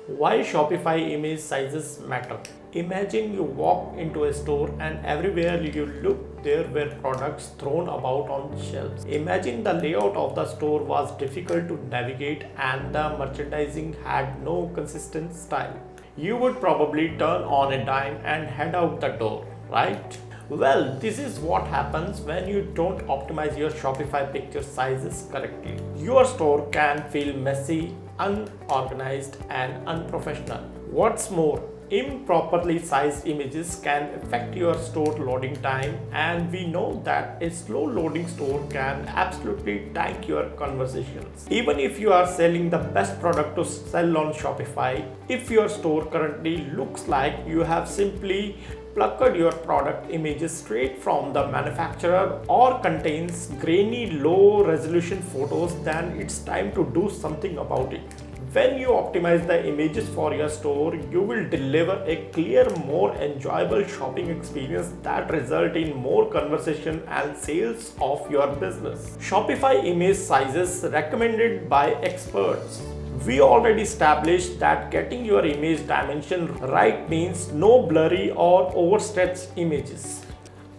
Why Shopify image sizes matter. Imagine you walk into a store and everywhere you look there were products thrown about on shelves. Imagine the layout of the store was difficult to navigate and the merchandising had no consistent style. You would probably turn on a dime and head out the door, right? Well, this is what happens when you don't optimize your Shopify picture sizes correctly. Your store can feel messy, unorganized, and unprofessional. What's more, improperly sized images can affect your store loading time, and we know that a slow loading store can absolutely tank your conversations. Even if you are selling the best product to sell on Shopify, if your store currently looks like you have simply plucked your product images straight from the manufacturer or contains grainy low resolution photos, then it's time to do something about it. When you optimize the images for your store, you will deliver a clear, more enjoyable shopping experience that result in more conversation and sales of your business. Shopify image sizes recommended by experts. We already established that getting your image dimension right means no blurry or overstretched images.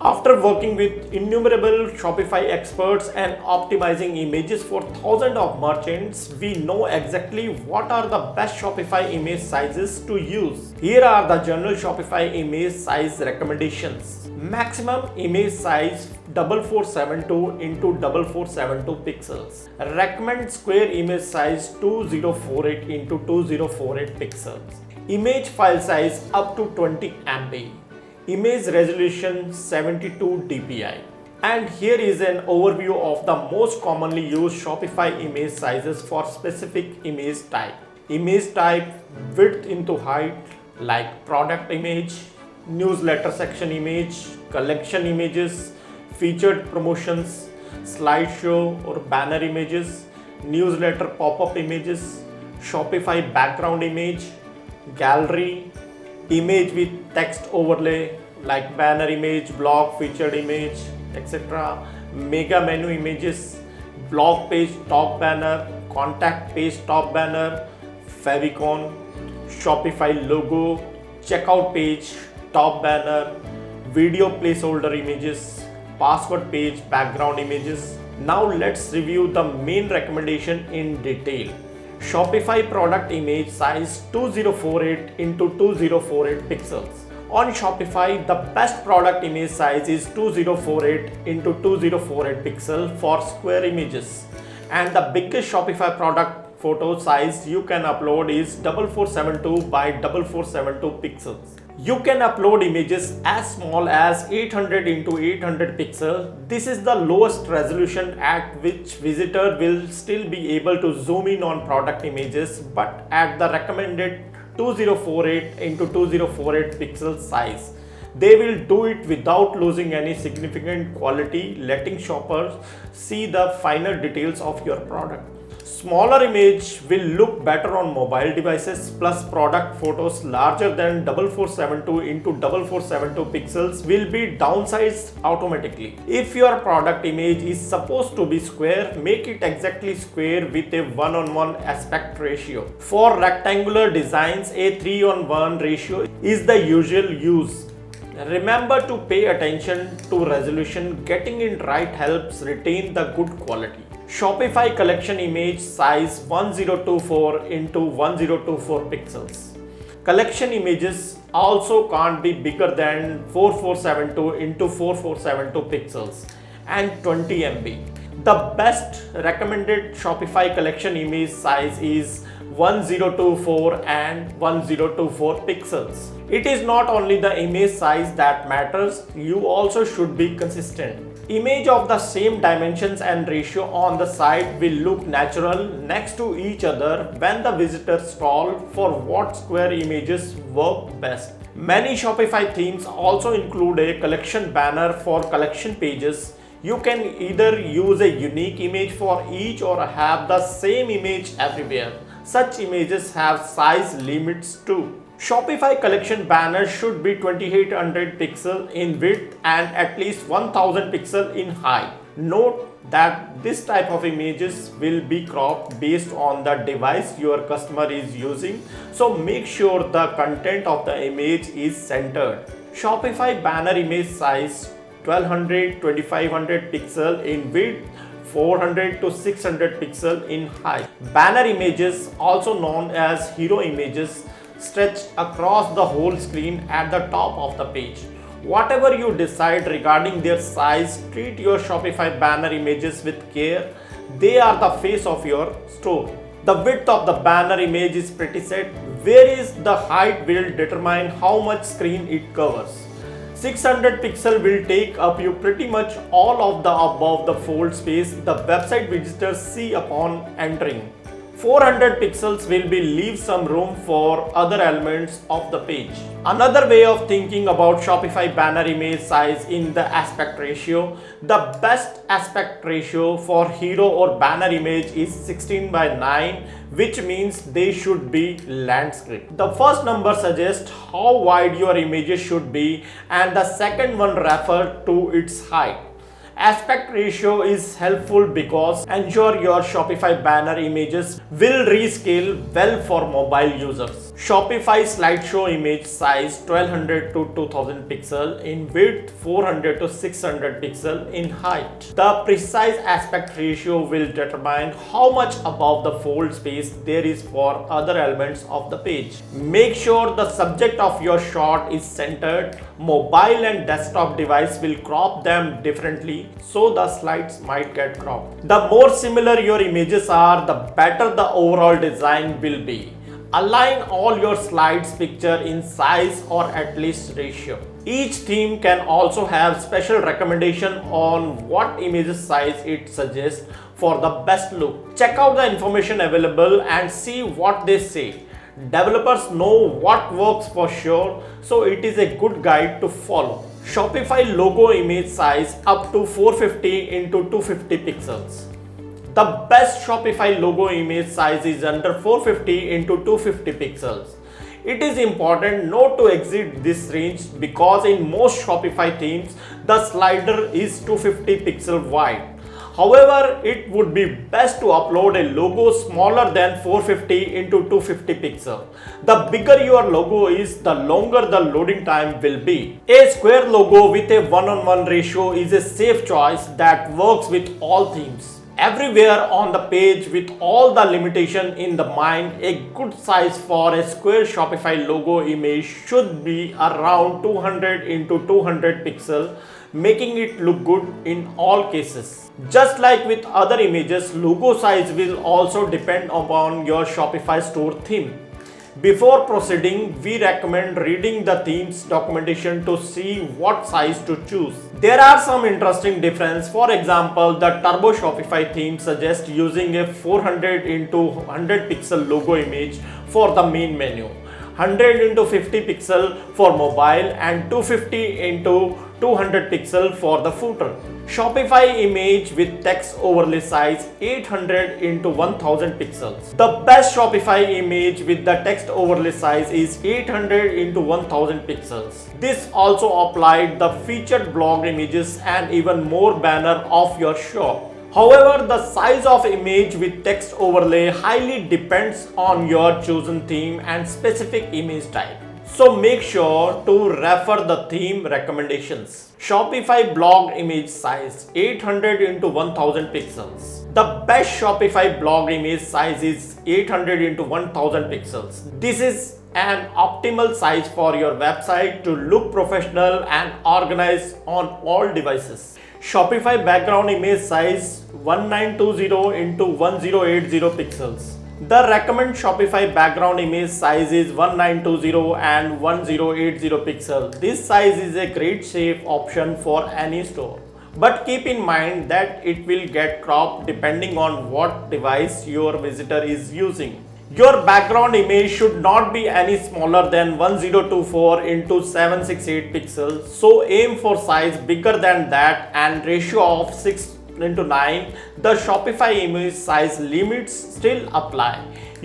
After working with innumerable Shopify experts and optimizing images for thousands of merchants, we know exactly what are the best Shopify image sizes to use. Here are the general Shopify image size recommendations. Maximum image size 4472 into 4472 pixels. Recommend square image size 2048 into 2048 pixels. Image file size up to 20 MB. Image resolution 72 dpi. And here is an overview of the most commonly used Shopify image sizes for specific image type. Image type width into height like product image, newsletter section image, collection images, featured promotions, slideshow or banner images, newsletter pop-up images, Shopify background image, gallery, image with text overlay like banner image, blog featured image, etc. Mega menu images, blog page top banner, contact page top banner, favicon, Shopify logo, checkout page top banner, video placeholder images, password page background images. Now let's review the main recommendation in detail. Shopify product image size 2048 into 2048 pixels. On Shopify, the best product image size is 2048 into 2048 pixel for square images. And the biggest Shopify product photo size you can upload is 4472 by 4472 pixels. You can upload images as small as 800 into 800 pixels. This is the lowest resolution at which visitor will still be able to zoom in on product images, but at the recommended 2048 into 2048 pixel size. They will do it without losing any significant quality, letting shoppers see the finer details of your product. Smaller image will look better on mobile devices, plus product photos larger than 4472 into 4472 pixels will be downsized automatically. If your product image is supposed to be square, make it exactly square with a 1:1 aspect ratio. For rectangular designs, a 3:1 ratio is the usual use. Remember to pay attention to resolution. Getting it right helps retain the good quality. Shopify collection image size 1024 into 1024 pixels. Collection images also can't be bigger than 4472 into 4472 pixels and 20 MB. The best recommended Shopify collection image size is 1024 and 1024 pixels. It is not only the image size that matters, you also should be consistent. Image of the same dimensions and ratio on the site will look natural next to each other when the visitor scroll for what square images work best. Many Shopify themes also include a collection banner for collection pages. You can either use a unique image for each or have the same image everywhere. Such images have size limits too. Shopify collection banner should be 2800 pixel in width and at least 1000 pixel in height. Note that this type of images will be cropped based on the device your customer is using. So make sure the content of the image is centered. Shopify banner image size 1200 2500 pixel in width, 400 to 600 pixel in height. Banner images, also known as hero images, stretch across the whole screen at the top of the page. Whatever you decide regarding their size, treat your Shopify banner images with care. They are the face of your store. The width of the banner image is pretty set, whereas the height will determine how much screen it covers. 600 pixel will take up you pretty much all of the above the fold space the website visitors see upon entering. 400 pixels will be leave some room for other elements of the page. Another way of thinking about Shopify banner image size in the aspect ratio. The best aspect ratio for hero or banner image is 16:9, which means they should be landscape. The first number suggests how wide your images should be, and the second one refers to its height. Aspect ratio is helpful because ensure your Shopify banner images will rescale well for mobile users. Shopify Slideshow image size 1200 to 2000 pixel in width, 400 to 600 pixel in height. The precise aspect ratio will determine how much above the fold space there is for other elements of the page. Make sure the subject of your shot is centered. Mobile and desktop device will crop them differently, so the slides might get cropped. The more similar your images are, the better the overall design will be. Align all your slides picture in size or at least ratio. Each theme can also have special recommendation on what image size it suggests for the best look. Check out the information available and see what they say. Developers know what works for sure, so it is a good guide to follow. Shopify logo image size up to 450 into 250 pixels. The best Shopify logo image size is under 450 into 250 pixels. It is important not to exceed this range because in most Shopify themes, the slider is 250 pixel wide. However, it would be best to upload a logo smaller than 450 into 250 pixel. The bigger your logo is, the longer the loading time will be. A square logo with a 1:1 ratio is a safe choice that works with all themes. Everywhere on the page with all the limitation in the mind, a good size for a square Shopify logo image should be around 200 into 200 pixel, making it look good in all cases. Just like with other images, logo size will also depend upon your Shopify store theme. Before proceeding, we recommend reading the theme's documentation to see what size to choose. There are some interesting differences. For example, the Turbo Shopify theme suggests using a 400 into 100 pixel logo image for the main menu, 100 into 50 pixel for mobile, and 250 into 200 pixel for the footer. Shopify image with text overlay size 800 into 1000 pixels. The best Shopify image with the text overlay size is 800 into 1000 pixels. This also applied the featured blog images and even more banner of your shop. However, the size of image with text overlay highly depends on your chosen theme and specific image type. So make sure to refer the theme recommendations. Shopify blog image size 800 into 1000 pixels. The best Shopify blog image size is 800 into 1000 pixels. This is an optimal size for your website to look professional and organized on all devices. Shopify background image size 1920 into 1080 pixels. The recommended Shopify background image size is 1920 and 1080 pixel. This size is a great safe option for any store. But keep in mind that it will get cropped depending on what device your visitor is using. Your background image should not be any smaller than 1024 into 768 pixels. So aim for size bigger than that and ratio of 6:9. The Shopify image size limits still apply.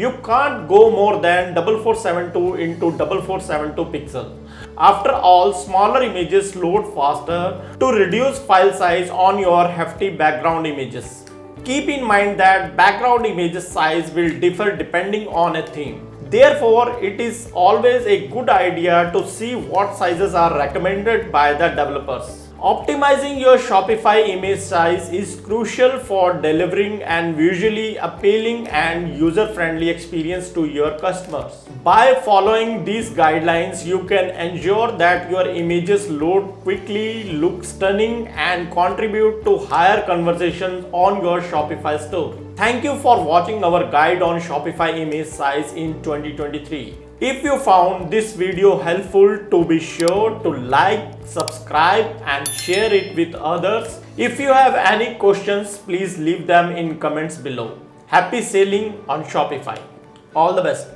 You can't go more than 4472 into 4472 pixel. After all, smaller images load faster to reduce file size on your hefty background images. Keep in mind that background image size will differ depending on a theme. Therefore, it is always a good idea to see what sizes are recommended by the developers. Optimizing your Shopify image size is crucial for delivering an visually appealing and user-friendly experience to your customers. By following these guidelines, you can ensure that your images load quickly, look stunning, and contribute to higher conversions on your Shopify store. Thank you for watching our guide on Shopify image size in 2023. If you found this video helpful, to be sure to like, subscribe and share it with others. If you have any questions, please leave them in comments below. Happy selling on Shopify. All the best.